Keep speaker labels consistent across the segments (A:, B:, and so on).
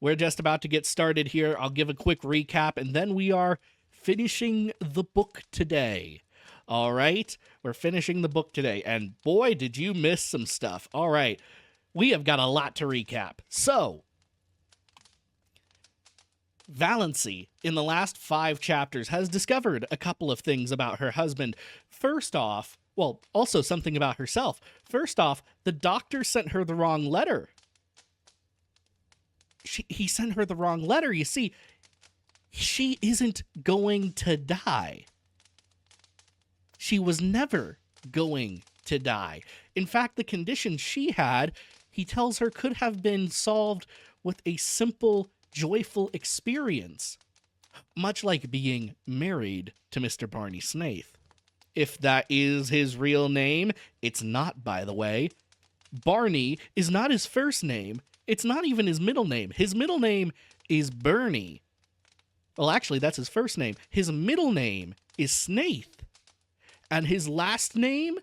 A: we're just about to get started here. I'll give a quick recap, and then we are finishing the book today. All right, we're finishing the book today, and boy, did you miss some stuff. All right, we have got a lot to recap. So, Valancy, in the last 5 chapters, has discovered a couple of things about her husband. First off, well, also something about herself. First off, the doctor sent her the wrong letter. He sent her the wrong letter. You see, she isn't going to die. She was never going to die. In fact, the condition she had, he tells her, could have been solved with a simple, joyful experience, much like being married to Mr. Barney Snaith. If that is his real name, it's not, by the way. Barney is not his first name. It's not even his middle name. His middle name is Bernie. Well, actually, that's his first name. His middle name is Snaith. And his last name,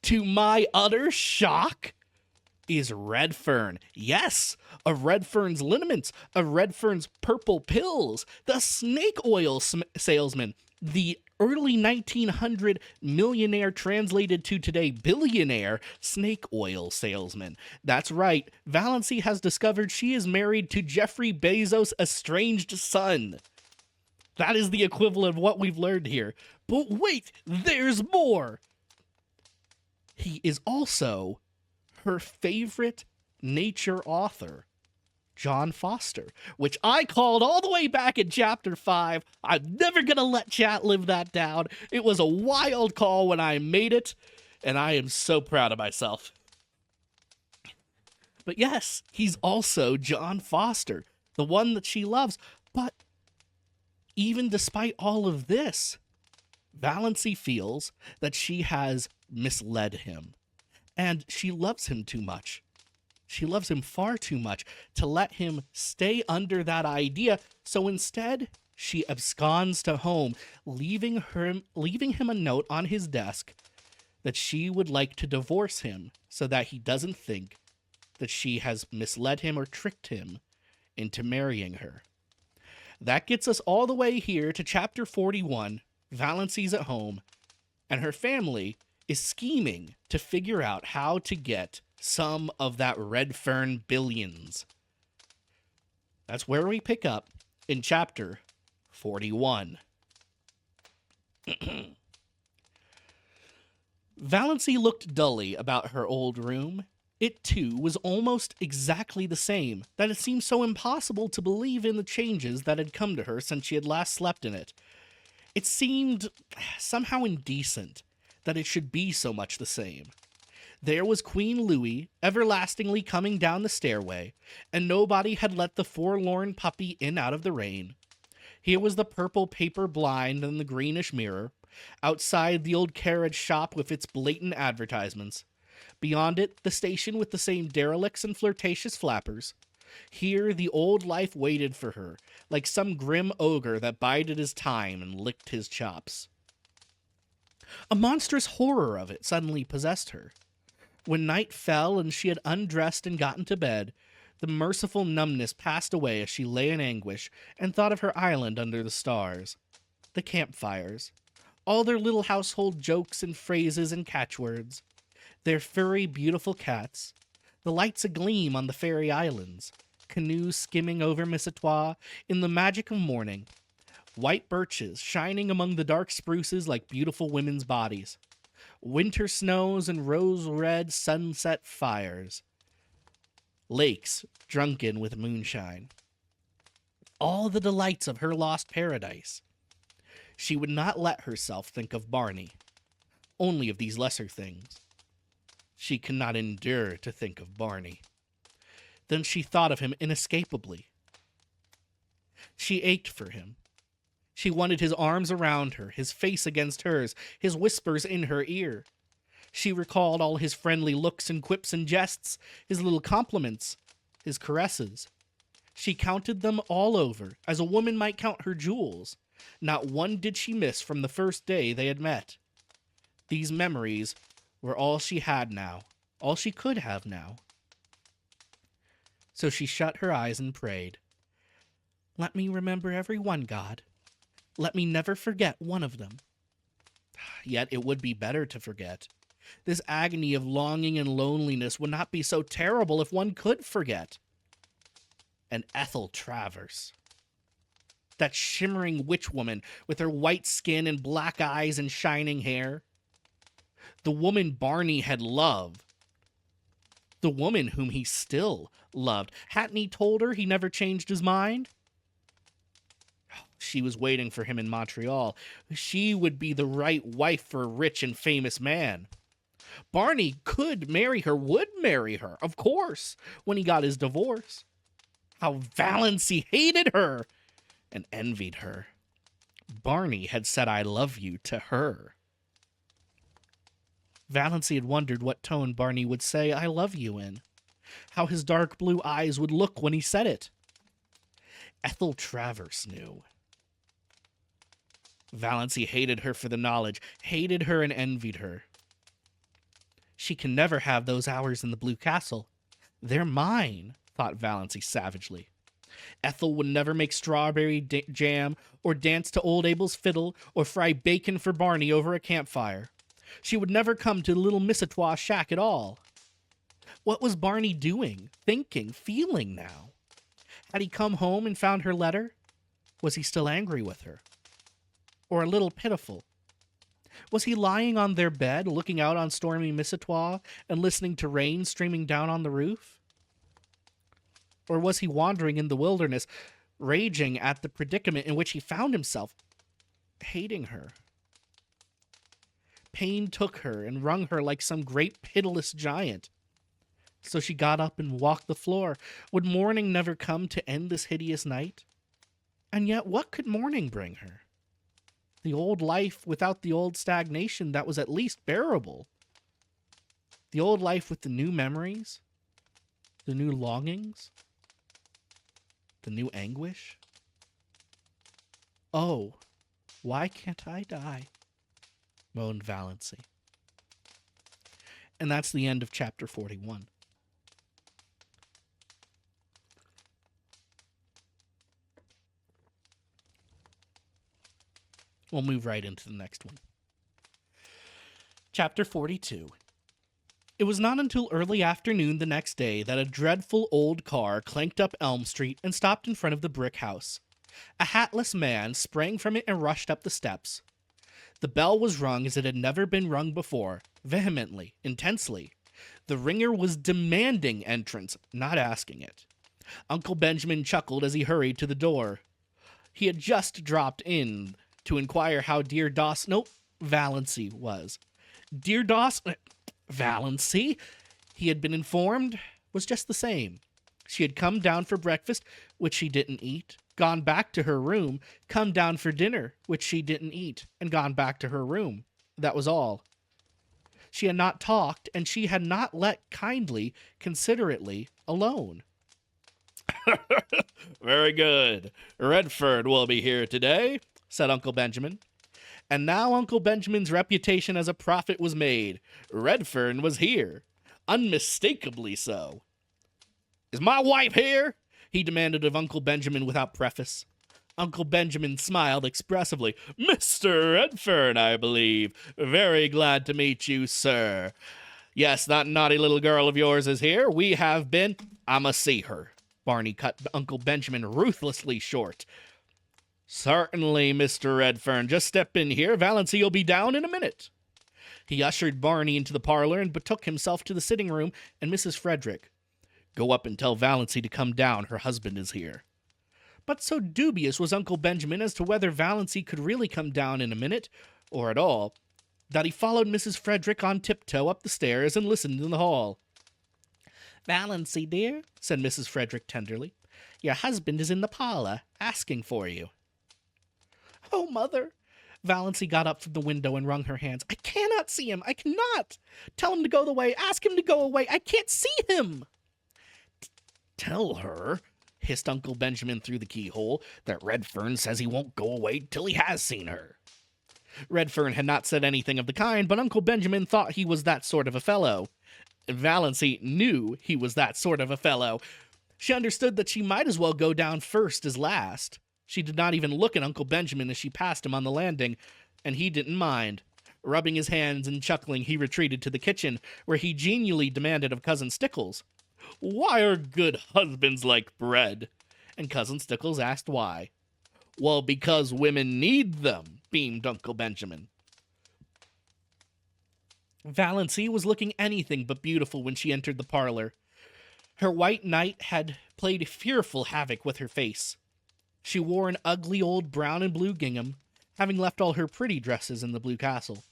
A: to my utter shock, is Redfern. Yes, of Redfern's liniments, of Redfern's purple pills, the snake oil salesman, the early 1900 millionaire translated to today billionaire snake oil salesman. That's right, Valancy has discovered she is married to Jeffrey Bezos' estranged son. That is the equivalent of what we've learned here. But wait, there's more. He is also her favorite nature author, John Foster, which I called all the way back in chapter 5. I'm never going to let chat live that down. It was a wild call when I made it, and I am so proud of myself. But yes, he's also John Foster, the one that she loves. But even despite all of this, Valancy feels that she has misled him. And she loves him too much. She loves him far too much to let him stay under that idea. So instead, she absconds to home, leaving him a note on his desk that she would like to divorce him so that he doesn't think that she has misled him or tricked him into marrying her. That gets us all the way here to chapter 41. Valancy's at home, and her family is scheming to figure out how to get some of that Redfern billions. That's where we pick up in chapter 41. Valancy looked dully about her old room. It, too, was almost exactly the same, that it seemed so impossible to believe in the changes that had come to her since she had last slept in it. It seemed somehow indecent that it should be so much the same. There was Queen Louie everlastingly coming down the stairway, and nobody had let the forlorn puppy in out of the rain. Here was the purple paper blind and the greenish mirror. Outside, the old carriage shop with its blatant advertisements. Beyond it, the station with the same derelicts and flirtatious flappers. Here, the old life waited for her, like some grim ogre that bided his time and licked his chops. A monstrous horror of it suddenly possessed her. When night fell and she had undressed and gotten to bed, the merciful numbness passed away as she lay in anguish and thought of her island under the stars. The campfires. All their little household jokes and phrases and catchwords. Their furry, beautiful cats. The lights agleam on the fairy islands. Canoes skimming over Missatois in the magic of morning. White birches shining among the dark spruces like beautiful women's bodies. Winter snows and rose-red sunset fires. Lakes drunken with moonshine. All the delights of her lost paradise. She would not let herself think of Barney, only of these lesser things. She could not endure to think of Barney. Then she thought of him inescapably. She ached for him. She wanted his arms around her, his face against hers, his whispers in her ear. She recalled all his friendly looks and quips and jests, his little compliments, his caresses. She counted them all over, as a woman might count her jewels. Not one did she miss from the first day they had met. These memories were all she had now, all she could have now. So she shut her eyes and prayed. Let me remember every one, God. Let me never forget one of them. Yet it would be better to forget. This agony of longing and loneliness would not be so terrible if one could forget. And Ethel Travers. That shimmering witch woman with her white skin and black eyes and shining hair. The woman Barney had loved. The woman whom he still loved. Hadn't he told her he never changed his mind? She was waiting for him in Montreal. She would be the right wife for a rich and famous man. Barney could marry her, would marry her, of course, when he got his divorce. How Valancy hated her and envied her. Barney had said, "I love you," to her. Valancy had wondered what tone Barney would say "I love you" in. How his dark blue eyes would look when he said it. Ethel Travers knew. Valancy hated her for the knowledge, hated her and envied her. She can never have those hours in the Blue Castle. They're mine, thought Valancy savagely. Ethel would never make strawberry jam, or dance to old Abel's fiddle, or fry bacon for Barney over a campfire. She would never come to little Missatois shack at all. What was Barney doing, thinking, feeling now? Had he come home and found her letter? Was he still angry with her? Or a little pitiful? Was he lying on their bed, looking out on stormy Missatois and listening to rain streaming down on the roof? Or was he wandering in the wilderness, raging at the predicament in which he found himself, hating her? Pain took her and wrung her like some great pitiless giant. So she got up and walked the floor. Would morning never come to end this hideous night? And yet what could morning bring her? The old life without the old stagnation that was at least bearable. The old life with the new memories, the new longings, the new anguish. Oh, why can't I die? Moaned Valancy. And that's the end of chapter 41. We'll move right into the next one. Chapter 42. It was not until early afternoon the next day that a dreadful old car clanked up Elm Street and stopped in front of the brick house. A hatless man sprang from it and rushed up the steps. The bell was rung as it had never been rung before, vehemently, intensely. The ringer was demanding entrance, not asking it. Uncle Benjamin chuckled as he hurried to the door. He had just dropped in to inquire how dear Valancy was. Dear Valancy, he had been informed, was just the same. She had come down for breakfast, which she didn't eat, gone back to her room, come down for dinner, which she didn't eat, and gone back to her room. That was all. She had not talked, and she had not let kindly, considerately, alone. Very good. Redford will be here today, said Uncle Benjamin. And now Uncle Benjamin's reputation as a prophet was made. Redfern was here. Unmistakably so. Is my wife here? He demanded of Uncle Benjamin without preface. Uncle Benjamin smiled expressively. Mr. Redfern, I believe. Very glad to meet you, sir. Yes, that naughty little girl of yours is here. We have been... I must see her. Barney cut Uncle Benjamin ruthlessly short. Certainly, Mr. Redfern. Just step in here. Valancy will be down in a minute. He ushered Barney into the parlor and betook himself to the sitting room and Mrs. Frederick. Go up and tell Valancy to come down. Her husband is here. But so dubious was Uncle Benjamin as to whether Valancy could really come down in a minute, or at all, that he followed Mrs. Frederick on tiptoe up the stairs and listened in the hall. Valancy, dear, said Mrs. Frederick tenderly, your husband is in the parlor, asking for you. Oh, Mother! Valancy got up from the window and wrung her hands. I cannot see him! I cannot! Tell him to go away! Ask him to go away! I can't see him! Tell her, hissed Uncle Benjamin through the keyhole, that Redfern says he won't go away till he has seen her. Redfern had not said anything of the kind, but Uncle Benjamin thought he was that sort of a fellow. Valancy knew he was that sort of a fellow. She understood that she might as well go down first as last. She did not even look at Uncle Benjamin as she passed him on the landing, and he didn't mind. Rubbing his hands and chuckling, he retreated to the kitchen, where he genially demanded of Cousin Stickles, "Why are good husbands like bread?" And Cousin Stickles asked why. "Well, because women need them," beamed Uncle Benjamin. Valancy was looking anything but beautiful when she entered the parlor. Her white night had played fearful havoc with her face. She wore an ugly old brown and blue gingham, having left all her pretty dresses in the Blue Castle.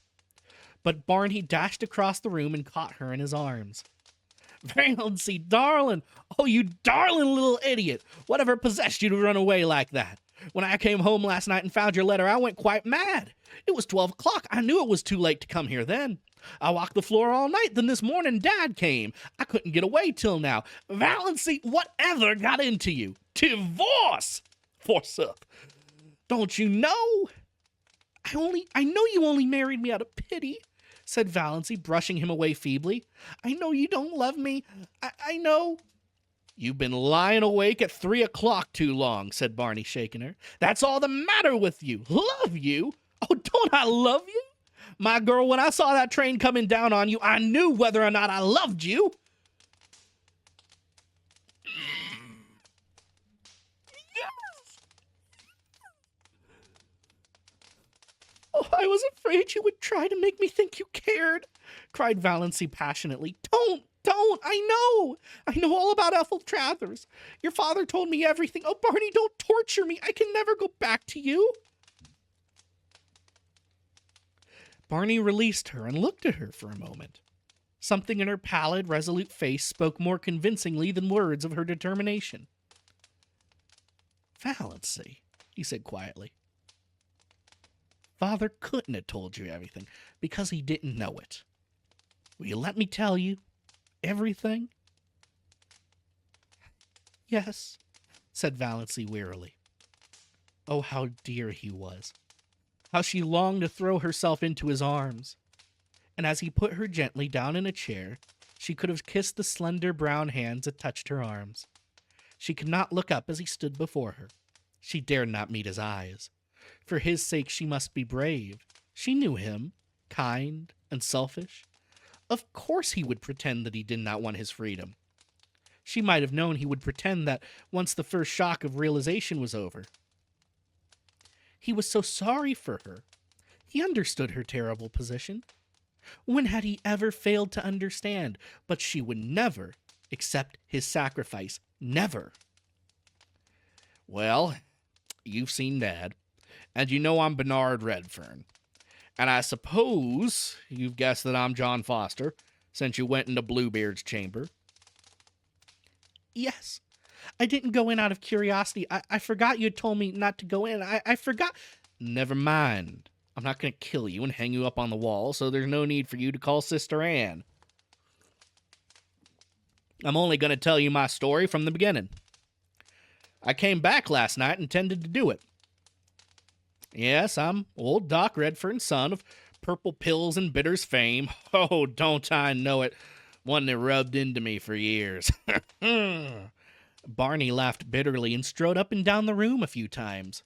A: But Barney dashed across the room and caught her in his arms. "Valancy, darling! Oh, you darling little idiot! Whatever possessed you to run away like that? When I came home last night and found your letter, I went quite mad. It was 12 o'clock. I knew it was too late to come here then. I walked the floor all night. Then this morning, Dad came. I couldn't get away till now. Valancy, whatever got into you? Divorce! Forsooth. Don't you know? I know you only married me out of pity," said Valancy, brushing him away feebly. "I know you don't love me. I know." "You've been lying awake at 3 o'clock too long," said Barney, shaking her. "That's all the matter with you. Love you? Oh, don't I love you? My girl, when I saw that train coming down on you, I knew whether or not I loved you." "Oh, I was afraid you would try to make me think you cared," cried Valancy passionately. Don't! I know all about Ethel Trathers. Your father told me everything. Oh, Barney, don't torture me. I can never go back to you." Barney released her and looked at her for a moment. Something in her pallid, resolute face spoke more convincingly than words of her determination. "Valancy," he said quietly, "Father couldn't have told you everything because he didn't know it. Will you let me tell you everything?" "Yes," said Valancy wearily. Oh, how dear he was. How she longed to throw herself into his arms. And as he put her gently down in a chair, she could have kissed the slender brown hands that touched her arms. She could not look up as he stood before her. She dared not meet his eyes. For his sake she must be brave. She knew him, kind and selfish. Of course he would pretend that he did not want his freedom. She might have known he would pretend that once the first shock of realization was over. He was so sorry for her. He understood her terrible position. When had he ever failed to understand? But she would never accept his sacrifice. Never. "Well, you've seen Dad, and you know I'm Bernard Redfern. And I suppose you've guessed that I'm John Foster, since you went into Bluebeard's chamber." "Yes. I didn't go in out of curiosity. I forgot you had told me not to go in. I forgot." "Never mind. I'm not going to kill you and hang you up on the wall, so there's no need for you to call Sister Anne. I'm only going to tell you my story from the beginning. I came back last night and intended to do it. Yes, I'm old Doc Redfern's son of purple pills and bitters fame. Oh, don't I know it. One that rubbed into me for years." Barney laughed bitterly and strode up and down the room a few times.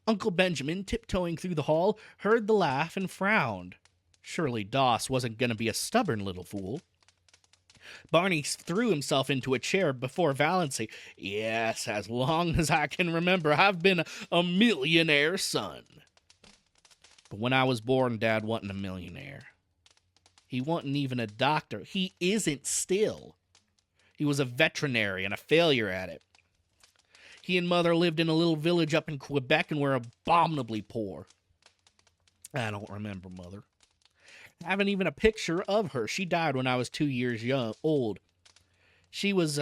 A: Uncle Benjamin, tiptoeing through the hall, heard the laugh and frowned. Surely Doss wasn't going to be a stubborn little fool. Barney threw himself into a chair before Valancy. "Yes, as long as I can remember, I've been a millionaire son. But when I was born, Dad wasn't a millionaire. He wasn't even a doctor. He isn't still. He was a veterinary and a failure at it. He and Mother lived in a little village up in Quebec and were abominably poor. I don't remember Mother. I haven't even a picture of her. She died when I was 2 years old. She was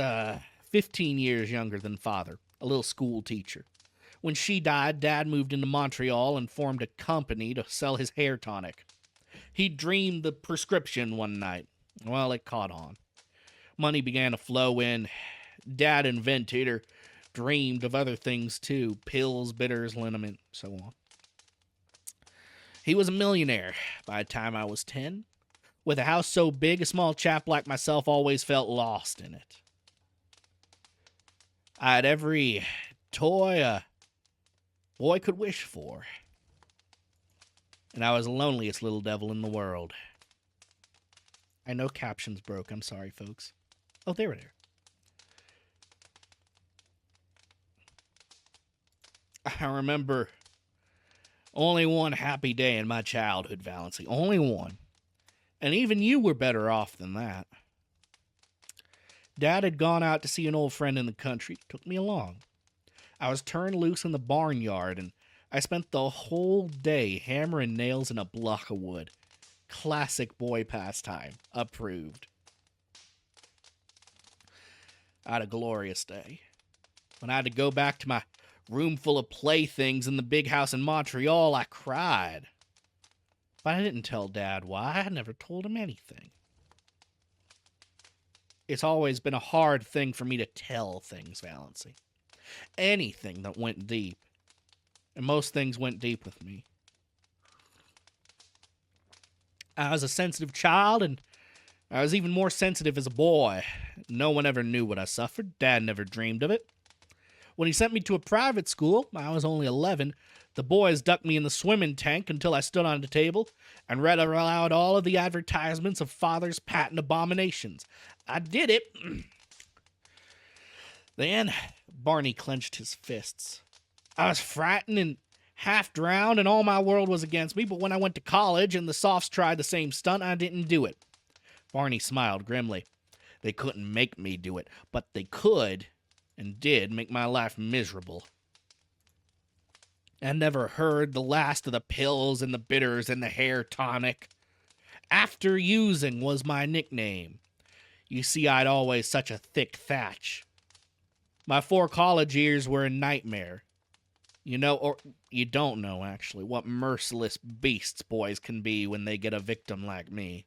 A: 15 years younger than Father, a little school teacher. When she died, Dad moved into Montreal and formed a company to sell his hair tonic. He dreamed the prescription one night. Well, it caught on. Money began to flow in. Dad invented or dreamed of other things too. Pills, bitters, liniment, so on. He was a millionaire by the time I was 10. With a house so big, a small chap like myself always felt lost in it. I had every toy a boy could wish for. And I was the loneliest little devil in the world. I know captions broke. I'm sorry, folks. Oh, there it is. I remember only one happy day in my childhood, Valancy. Only one. And even you were better off than that. Dad had gone out to see an old friend in the country. Took me along. I was turned loose in the barnyard, and I spent the whole day hammering nails in a block of wood. Classic boy pastime. Approved. I had a glorious day. When I had to go back to my room full of playthings in the big house in Montreal, I cried. But I didn't tell Dad why. I never told him anything. It's always been a hard thing for me to tell things, Valancy. Anything that went deep. And most things went deep with me. I was a sensitive child, and I was even more sensitive as a boy. No one ever knew what I suffered. Dad never dreamed of it. When he sent me to a private school, I was only 11, the boys ducked me in the swimming tank until I stood on the table and read aloud all of the advertisements of father's patent abominations. I did it. Then Barney clenched his fists. I was frightened and half drowned, and all my world was against me, but when I went to college and the softs tried the same stunt, I didn't do it. Barney smiled grimly. They couldn't make me do it, but they could, and did, make my life miserable. I never heard the last of the pills and the bitters and the hair tonic. After using was my nickname. You see, I'd always such a thick thatch. My 4 college years were a nightmare. You know, or you don't know, actually, what merciless beasts boys can be when they get a victim like me.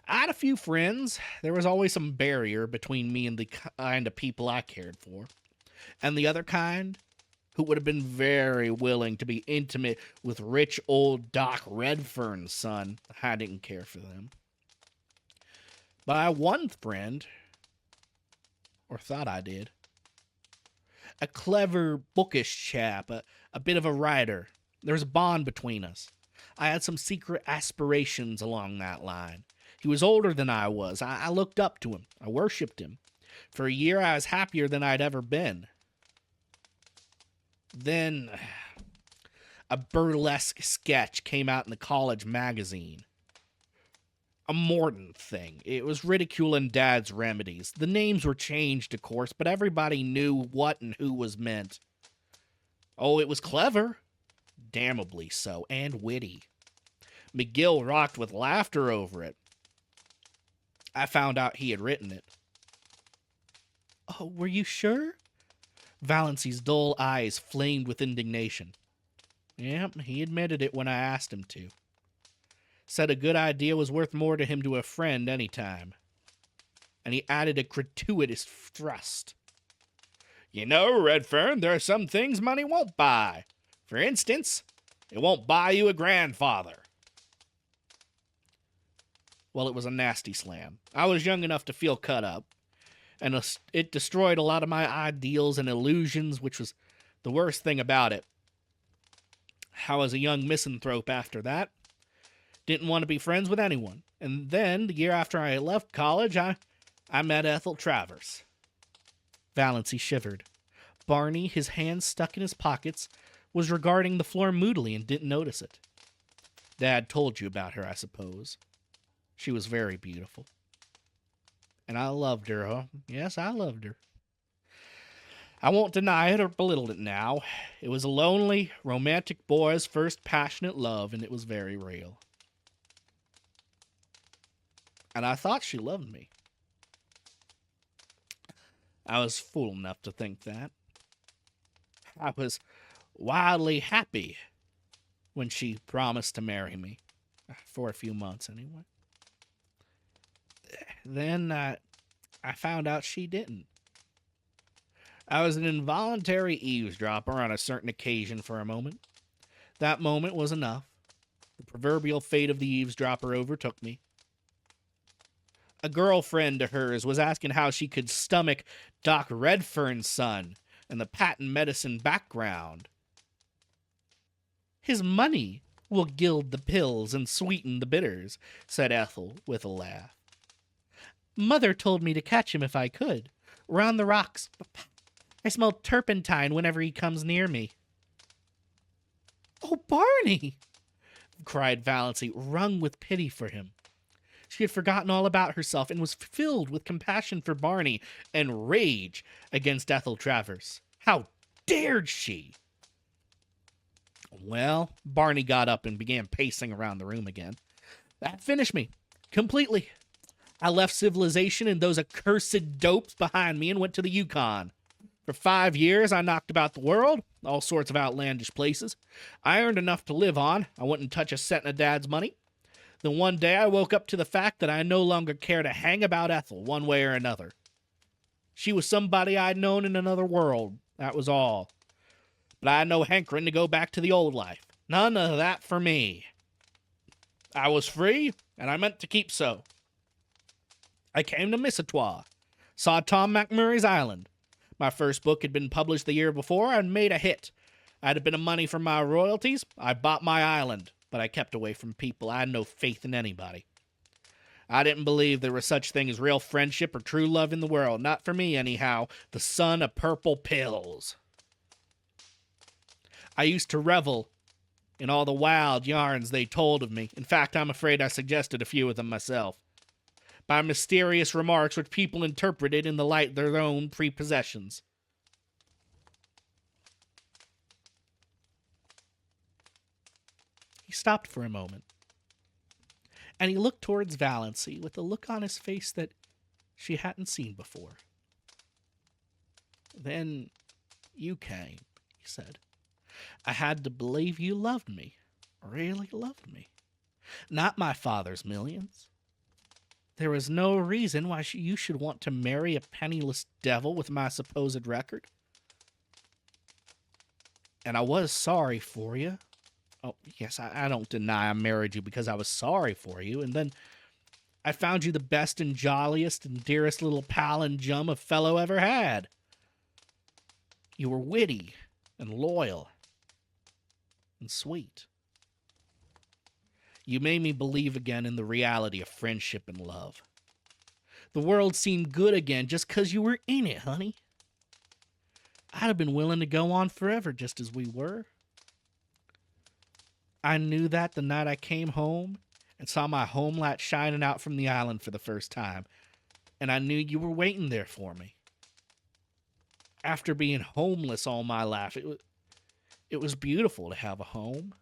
A: I had a few friends. There was always some barrier between me and the kind of people I cared for. And the other kind, who would have been very willing to be intimate with rich old Doc Redfern's son, I didn't care for them. But I had one friend, or thought I did. A clever, bookish chap, a bit of a writer. There was a bond between us. I had some secret aspirations along that line. He was older than I was. I looked up to him. I worshipped him. For a year, I was happier than I'd ever been. Then, a burlesque sketch came out in the college magazine. A Morton thing. It was ridiculing Dad's remedies. The names were changed, of course, but everybody knew what and who was meant. Oh, it was clever. Damnably so, and witty. McGill rocked with laughter over it. I found out he had written it. Oh, were you sure? Valancy's dull eyes flamed with indignation. Yep, he admitted it when I asked him to. Said a good idea was worth more to him to a friend any time. And he added a gratuitous thrust. You know, Redfern, there are some things money won't buy. For instance, it won't buy you a grandfather. Well, it was a nasty slam. I was young enough to feel cut up, and it destroyed a lot of my ideals and illusions, which was the worst thing about it. I was a young misanthrope after that. Didn't want to be friends with anyone. And then, the year after I left college, I met Ethel Travers. Valancy shivered. Barney, his hands stuck in his pockets, was regarding the floor moodily and didn't notice it. Dad told you about her, I suppose. She was very beautiful. And I loved her, huh? Yes, I loved her. I won't deny it or belittle it now. It was a lonely, romantic boy's first passionate love, and it was very real. And I thought she loved me. I was fool enough to think that. I was wildly happy when she promised to marry me. For a few months, anyway. Then I found out she didn't. I was an involuntary eavesdropper on a certain occasion for a moment. That moment was enough. The proverbial fate of the eavesdropper overtook me. A girlfriend of hers was asking how she could stomach Doc Redfern's son and the patent medicine background. His money will gild the pills and sweeten the bitters, said Ethel with a laugh. Mother told me to catch him if I could. Round the rocks. I smell turpentine whenever he comes near me. Oh, Barney! Cried Valancy, wrung with pity for him. She had forgotten all about herself and was filled with compassion for Barney and rage against Ethel Travers. How dared she? Well, Barney got up and began pacing around the room again. That finished me. Completely. I left civilization and those accursed dopes behind me and went to the Yukon. For 5 years, I knocked about the world, all sorts of outlandish places. I earned enough to live on. I wouldn't touch a cent of Dad's money. Then one day I woke up to the fact that I no longer cared a hang about Ethel, one way or another. She was somebody I'd known in another world, that was all. But I had no hankering to go back to the old life. None of that for me. I was free, and I meant to keep so. I came to Missatwa, saw Tom McMurray's Island. My first book had been published the year before and made a hit. I had a bit of money from my royalties. I bought my island, but I kept away from people. I had no faith in anybody. I didn't believe there was such thing as real friendship or true love in the world. Not for me, anyhow. The son of purple pills. I used to revel in all the wild yarns they told of me. In fact, I'm afraid I suggested a few of them myself. By mysterious remarks which people interpreted in the light of their own prepossessions. He stopped for a moment, and he looked towards Valancy with a look on his face that she hadn't seen before. Then you came, he said. I had to believe you loved me, really loved me. Not my father's millions. There was no reason why you should want to marry a penniless devil with my supposed record. And I was sorry for you. Oh, yes, I don't deny I married you because I was sorry for you. And then I found you the best and jolliest and dearest little pal and chum a fellow ever had. You were witty and loyal and sweet. You made me believe again in the reality of friendship and love. The world seemed good again just 'cause you were in it, honey. I'd have been willing to go on forever just as we were. I knew that the night I came home and saw my home light shining out from the island for the first time, and I knew you were waiting there for me. After being homeless all my life, it was beautiful to have a home.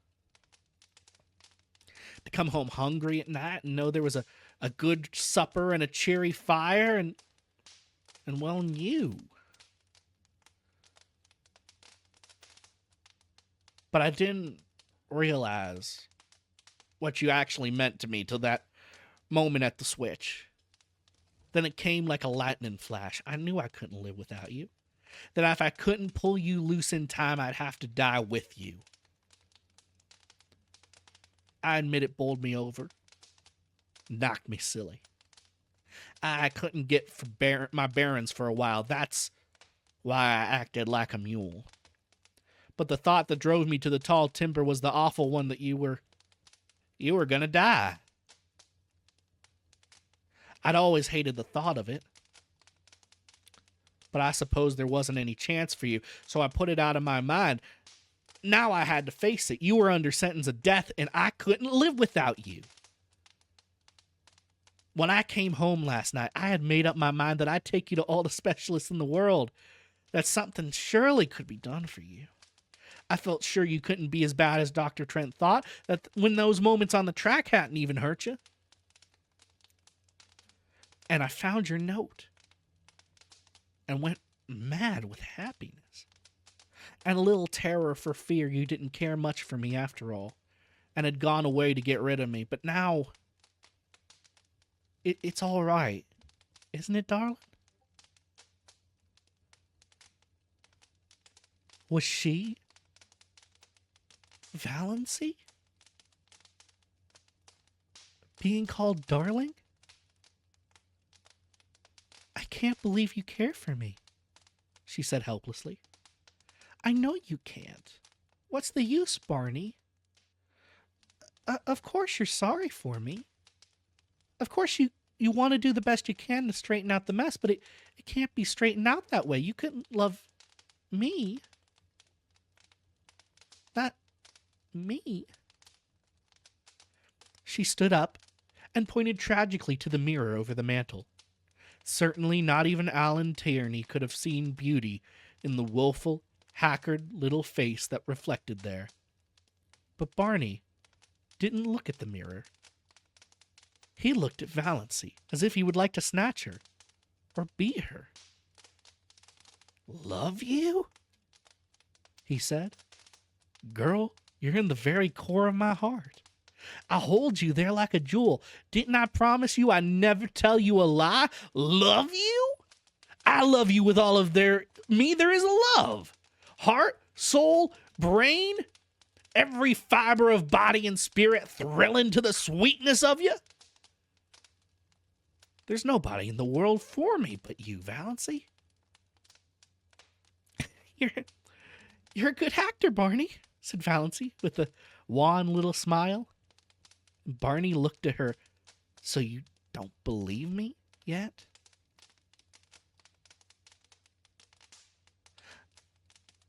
A: To come home hungry at night and know there was a good supper and a cheery fire and well, you. But I didn't realize what you actually meant to me till that moment at the switch. Then it came like a lightning flash. I knew I couldn't live without you. That if I couldn't pull you loose in time, I'd have to die with you. I admit it bowled me over. Knocked me silly. I couldn't get my bearings for a while. That's why I acted like a mule. But the thought that drove me to the tall timber was the awful one that you were gonna die. I'd always hated the thought of it. But I suppose there wasn't any chance for you, so I put it out of my mind. Now I had to face it. You were under sentence of death, and I couldn't live without you. When I came home last night, I had made up my mind that I'd take you to all the specialists in the world, that something surely could be done for you. I felt sure you couldn't be as bad as Dr. Trent thought, that when those moments on the track hadn't even hurt you. And I found your note and went mad with happiness and a little terror for fear you didn't care much for me after all and had gone away to get rid of me. But now it's all right, isn't it, darling? Was she Valancy being called darling? can't believe you care for me, she said helplessly. I know you can't. What's the use, Barney? Of course you're sorry for me. Of course you want to do the best you can to straighten out the mess, but it can't be straightened out that way. You couldn't love me. Not me. She stood up and pointed tragically to the mirror over the mantel. Certainly not even Alan Tierney could have seen beauty in the woeful, haggard little face that reflected there. But Barney didn't look at the mirror. He looked at Valancy as if he would like to snatch her or beat her. Love you? He said. Girl, you're in the very core of my heart. I hold you there like a jewel. Didn't I promise you I'd never tell you a lie? Love you? I love you with all of me there is love. Heart, soul, brain, every fiber of body and spirit thrilling to the sweetness of you. There's nobody in the world for me but you, Valancy. You're a good actor, Barney, said Valancy with a wan little smile. Barney looked at her. So you don't believe me yet?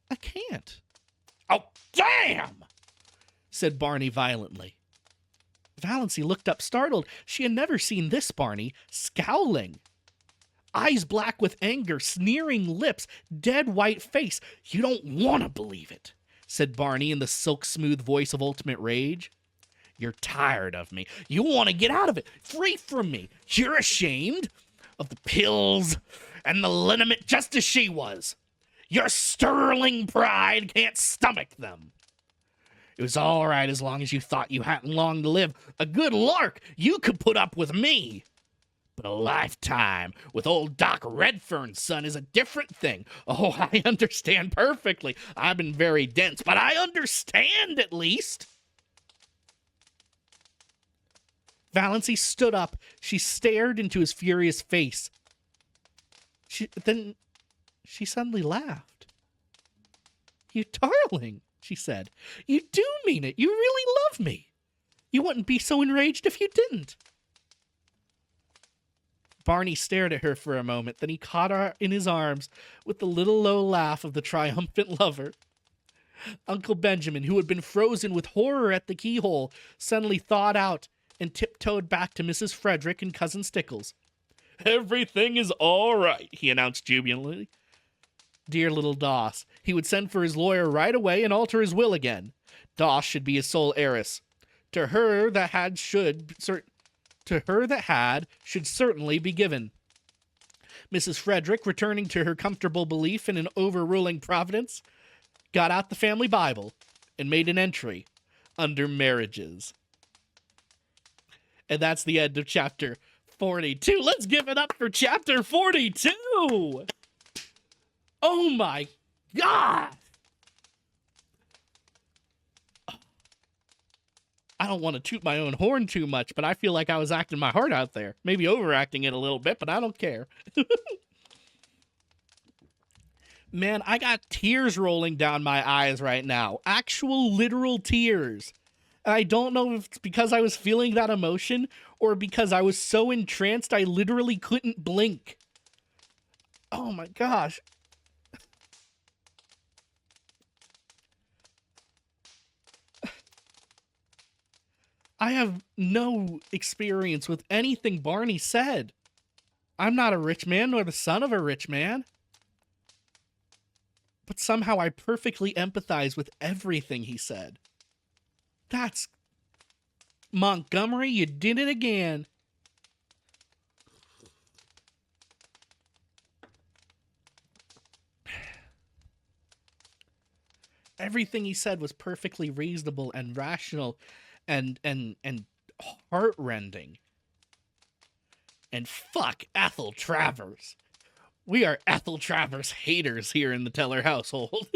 A: I can't. Oh, damn! Said Barney violently. Valancy looked up startled. She had never seen this Barney, scowling. Eyes black with anger, sneering lips, dead white face. You don't want to believe it, said Barney in the silk-smooth voice of ultimate rage. You're tired of me. You want to get out of it, free from me. You're ashamed of the pills and the liniment just as she was. Your sterling pride can't stomach them. It was all right as long as you thought you hadn't long to live. A good lark, you could put up with me. But a lifetime with old Doc Redfern's son is a different thing. Oh, I understand perfectly. I've been very dense, but I understand at least. Valancy stood up. She stared into his furious face. Then she suddenly laughed. You darling, she said. You do mean it. You really love me. You wouldn't be so enraged if you didn't. Barney stared at her for a moment, then he caught her in his arms with the little low laugh of the triumphant lover. Uncle Benjamin, who had been frozen with horror at the keyhole, suddenly thawed out and tiptoed back to Mrs. Frederick and Cousin Stickles. Everything is all right, he announced jubilantly. Dear little Doss. He would send for his lawyer right away and alter his will again. Doss should be his sole heiress. To her that had should certainly be given. Mrs. Frederick, returning to her comfortable belief in an overruling providence, got out the family Bible and made an entry under marriages. And that's the end of chapter 42. Let's give it up for chapter 42. Oh my God. I don't want to toot my own horn too much, but I feel like I was acting my heart out there. Maybe overacting it a little bit, but I don't care. Man, I got tears rolling down my eyes right now. Actual literal tears. And I don't know if it's because I was feeling that emotion or because I was so entranced I literally couldn't blink. Oh my gosh. I have no experience with anything Barney said. I'm not a rich man nor the son of a rich man. But somehow I perfectly empathize with everything he said. That's... Montgomery, you did it again. Everything he said was perfectly reasonable and rational and heartrending. And fuck Ethel Travers. We are Ethel Travers haters here in the Teller household.